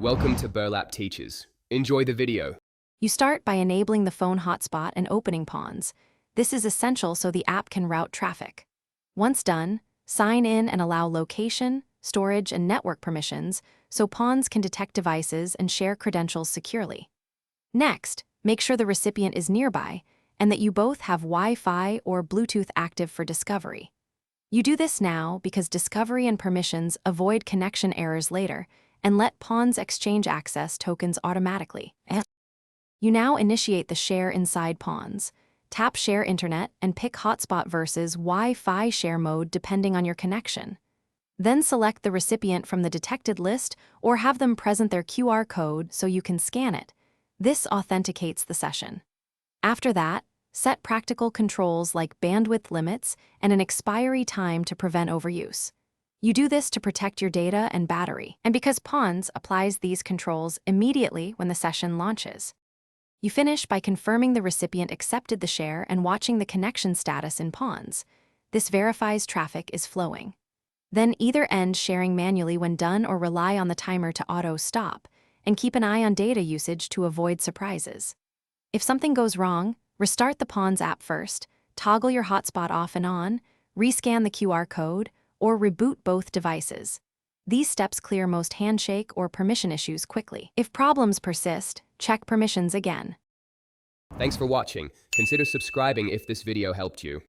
Welcome to Burlap Teachers. Enjoy the video. You start by enabling the phone hotspot and opening Pawns. This is essential so the app can route traffic. Once done, sign in and allow location, storage, and network permissions so Pawns can detect devices and share credentials securely. Next, make sure the recipient is nearby and that you both have Wi-Fi or Bluetooth active for discovery. You do this now because discovery and permissions avoid connection errors later and let Pawns exchange access tokens automatically. You now initiate the share inside Pawns. Tap Share Internet and pick Hotspot versus Wi-Fi share mode depending on your connection. Then select the recipient from the detected list or have them present their QR code so you can scan it. This authenticates the session. After that, set practical controls like bandwidth limits and an expiry time to prevent overuse. You do this to protect your data and battery, and because Pawns applies these controls immediately when the session launches. You finish by confirming the recipient accepted the share and watching the connection status in Pawns. This verifies traffic is flowing. Then either end sharing manually when done or rely on the timer to auto-stop, and keep an eye on data usage to avoid surprises. If something goes wrong, restart the Pawns app first, toggle your hotspot off and on, rescan the QR code, or reboot both devices. These steps clear most handshake or permission issues quickly. If problems persist, check permissions again. Thanks for watching. Consider subscribing if this video helped you.